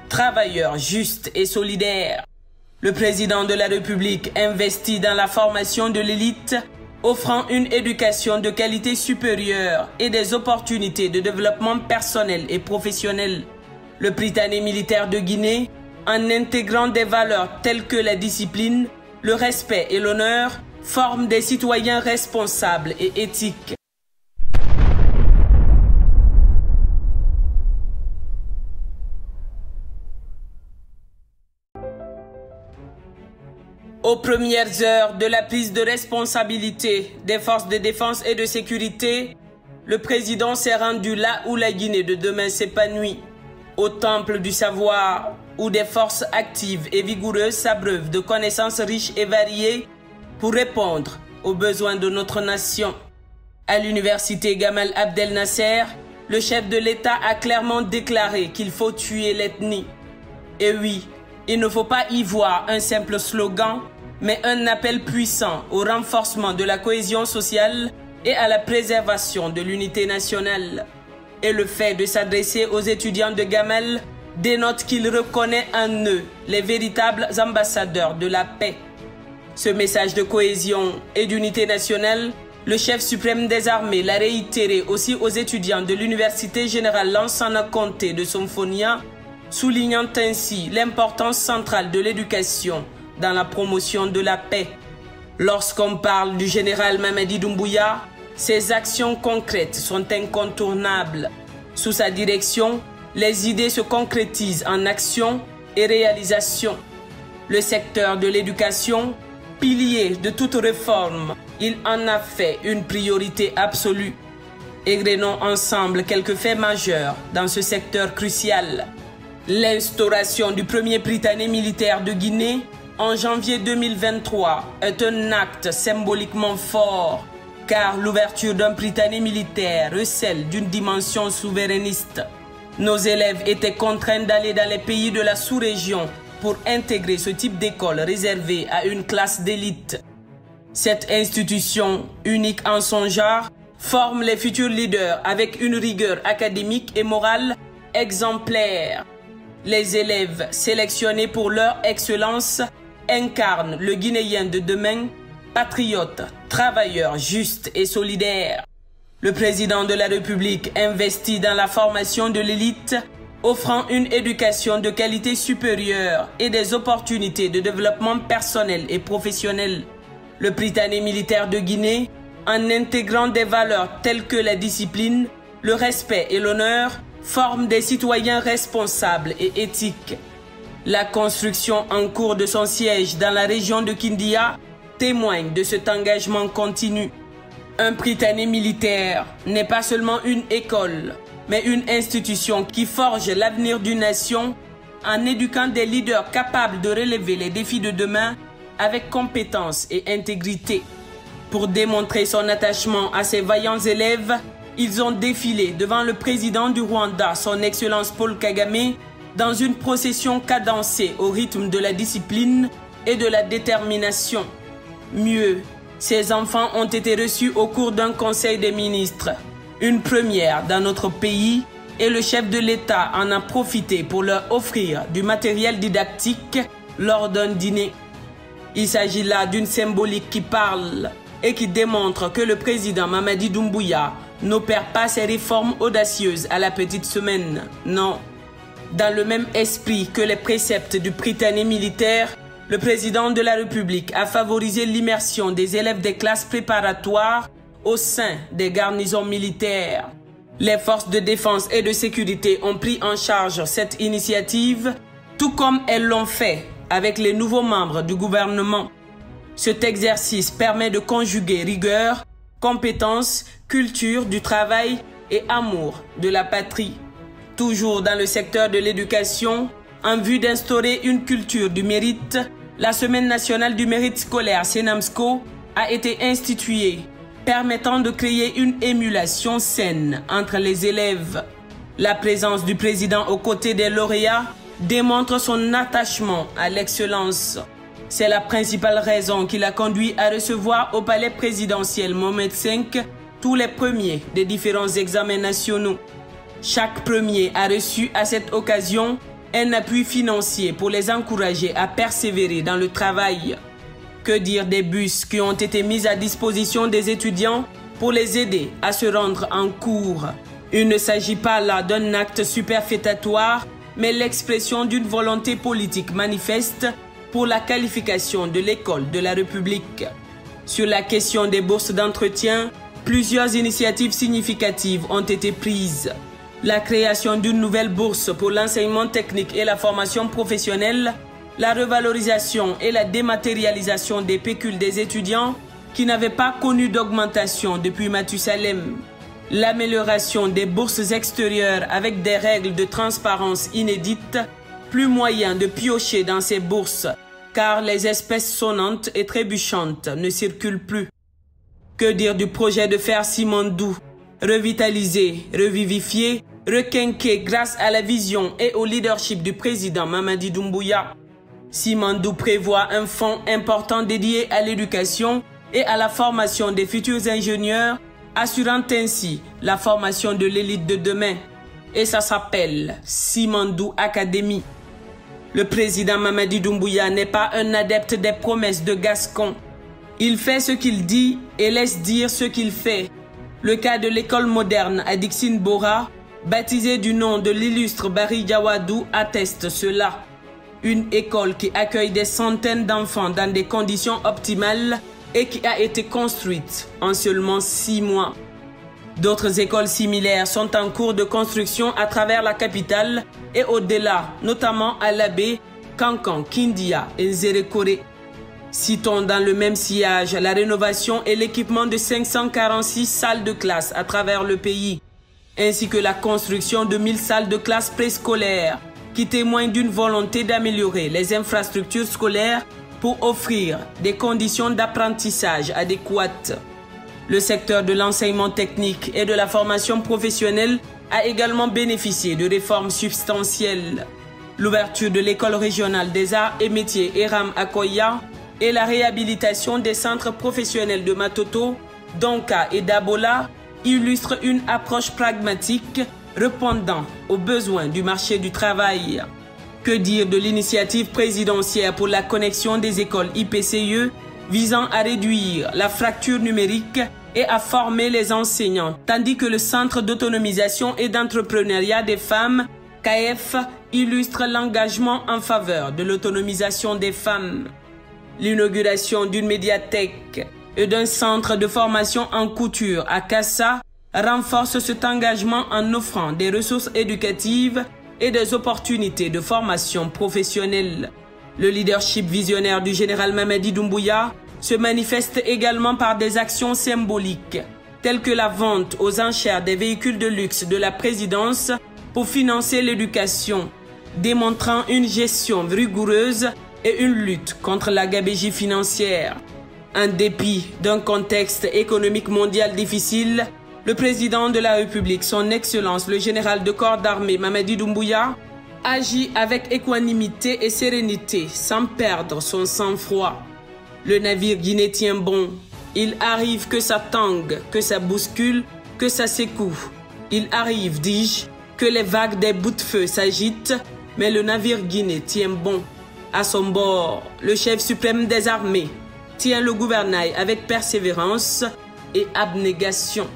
travailleur juste et solidaire. Le président de la République investit dans la formation de l'élite, offrant une éducation de qualité supérieure et des opportunités de développement personnel et professionnel. Le Prytanée militaire de Guinée, en intégrant des valeurs telles que la discipline, le respect et l'honneur, forme des citoyens responsables et éthiques. Aux premières heures de la prise de responsabilité des forces de défense et de sécurité, le président s'est rendu là où la Guinée de demain s'épanouit, au temple du savoir, où des forces actives et vigoureuses s'abreuvent de connaissances riches et variées pour répondre aux besoins de notre nation. À l'université Gamal Abdel Nasser, le chef de l'État a clairement déclaré qu'il faut tuer l'ethnie. Et oui, il ne faut pas y voir un simple slogan, mais un appel puissant au renforcement de la cohésion sociale et à la préservation de l'unité nationale. Et le fait de s'adresser aux étudiants de Gamal dénote qu'il reconnaît en eux les véritables ambassadeurs de la paix. Ce message de cohésion et d'unité nationale, le chef suprême des armées l'a réitéré aussi aux étudiants de l'Université générale Lansana Conté de Somfonia, soulignant ainsi l'importance centrale de l'éducation dans la promotion de la paix. Lorsqu'on parle du général Mamadi Doumbouya, ses actions concrètes sont incontournables. Sous sa direction, les idées se concrétisent en actions et réalisations. Le secteur de l'éducation, pilier de toute réforme, il en a fait une priorité absolue. Égrenons ensemble quelques faits majeurs dans ce secteur crucial. L'instauration du premier Prytanée militaire de Guinée en janvier 2023 est un acte symboliquement fort, car l'ouverture d'un Prytanée militaire recèle d'une dimension souverainiste. Nos élèves étaient contraints d'aller dans les pays de la sous-région pour intégrer ce type d'école réservée à une classe d'élite. Cette institution, unique en son genre, forme les futurs leaders avec une rigueur académique et morale exemplaire. Les élèves sélectionnés pour leur excellence incarnent le Guinéen de demain, patriote, travailleur juste et solidaire. Le président de la République investit dans la formation de l'élite, offrant une éducation de qualité supérieure et des opportunités de développement personnel et professionnel. Le Prytanée militaire de Guinée, en intégrant des valeurs telles que la discipline, le respect et l'honneur, forme des citoyens responsables et éthiques. La construction en cours de son siège dans la région de Kindia témoigne de cet engagement continu. Un Prytanée militaire n'est pas seulement une école, mais une institution qui forge l'avenir d'une nation en éduquant des leaders capables de relever les défis de demain avec compétence et intégrité. Pour démontrer son attachement à ses vaillants élèves, ils ont défilé devant le président du Rwanda, son Excellence Paul Kagame, dans une procession cadencée au rythme de la discipline et de la détermination. Mieux, ces enfants ont été reçus au cours d'un conseil des ministres, une première dans notre pays, et le chef de l'État en a profité pour leur offrir du matériel didactique lors d'un dîner. Il s'agit là d'une symbolique qui parle et qui démontre que le président Mamadi Doumbouya n'opère pas ses réformes audacieuses à la petite semaine, non. Dans le même esprit que les préceptes du Prytanée militaire, le président de la République a favorisé l'immersion des élèves des classes préparatoires au sein des garnisons militaires. Les forces de défense et de sécurité ont pris en charge cette initiative, tout comme elles l'ont fait avec les nouveaux membres du gouvernement. Cet exercice permet de conjuguer rigueur, compétence, culture du travail et amour de la patrie. Toujours dans le secteur de l'éducation, en vue d'instaurer une culture du mérite, la Semaine nationale du mérite scolaire SENAMSCO a été instituée, permettant de créer une émulation saine entre les élèves. La présence du président aux côtés des lauréats démontre son attachement à l'excellence. C'est la principale raison qui l'a conduit à recevoir au palais présidentiel Mohamed V tous les premiers des différents examens nationaux. Chaque premier a reçu à cette occasion un appui financier pour les encourager à persévérer dans le travail. Que dire des bus qui ont été mis à disposition des étudiants pour les aider à se rendre en cours? Il ne s'agit pas là d'un acte superfétatoire, mais l'expression d'une volonté politique manifeste pour la qualification de l'école de la République. Sur la question des bourses d'entretien, plusieurs initiatives significatives ont été prises. La création d'une nouvelle bourse pour l'enseignement technique et la formation professionnelle, la revalorisation et la dématérialisation des pécules des étudiants qui n'avaient pas connu d'augmentation depuis Mathusalem, l'amélioration des bourses extérieures avec des règles de transparence inédites, plus moyen de piocher dans ces bourses car les espèces sonnantes et trébuchantes ne circulent plus. Que dire du projet de faire Simandou, revitalisé, revivifié, requinqué grâce à la vision et au leadership du président Mamadi Doumbouya. Simandou prévoit un fonds important dédié à l'éducation et à la formation des futurs ingénieurs, assurant ainsi la formation de l'élite de demain. Et ça s'appelle Simandou Academy. Le président Mamadi Doumbouya n'est pas un adepte des promesses de Gascon. Il fait ce qu'il dit et laisse dire ce qu'il fait. Le cas de l'école moderne à Dixine Bora, baptisée du nom de l'illustre Barry Diawadou, atteste cela. Une école qui accueille des centaines d'enfants dans des conditions optimales et qui a été construite en seulement 6 mois. D'autres écoles similaires sont en cours de construction à travers la capitale et au-delà, notamment à Labé, Kankan, Kindia et Nzerekore. Citons dans le même sillage la rénovation et l'équipement de 546 salles de classe à travers le pays, ainsi que la construction de 1000 salles de classe préscolaires qui témoignent d'une volonté d'améliorer les infrastructures scolaires pour offrir des conditions d'apprentissage adéquates. Le secteur de l'enseignement technique et de la formation professionnelle a également bénéficié de réformes substantielles. L'ouverture de l'école régionale des arts et métiers Eram Akoya et la réhabilitation des centres professionnels de Matoto, Donka et Dabola illustrent une approche pragmatique répondant aux besoins du marché du travail. Que dire de l'initiative présidentielle pour la connexion des écoles IPCE visant à réduire la fracture numérique et à former les enseignants, tandis que le Centre d'autonomisation et d'entrepreneuriat des femmes, CAEF, illustre l'engagement en faveur de l'autonomisation des femmes. L'inauguration d'une médiathèque et d'un centre de formation en couture à Kassa renforce cet engagement en offrant des ressources éducatives et des opportunités de formation professionnelle. Le leadership visionnaire du général Mamadi Doumbouya se manifeste également par des actions symboliques, telles que la vente aux enchères des véhicules de luxe de la présidence pour financer l'éducation, démontrant une gestion rigoureuse et une lutte contre la gabegie financière. En dépit d'un contexte économique mondial difficile, le président de la République, son Excellence le général de corps d'armée Mamadi Doumbouya, agit avec équanimité et sérénité sans perdre son sang-froid. Le navire guinéen tient bon. Il arrive que ça tangue, que ça bouscule, que ça secoue. Il arrive, dis-je, que les vagues des bouts de feu s'agitent, mais le navire guinéen tient bon. À son bord, le chef suprême des armées tient le gouvernail avec persévérance et abnégation.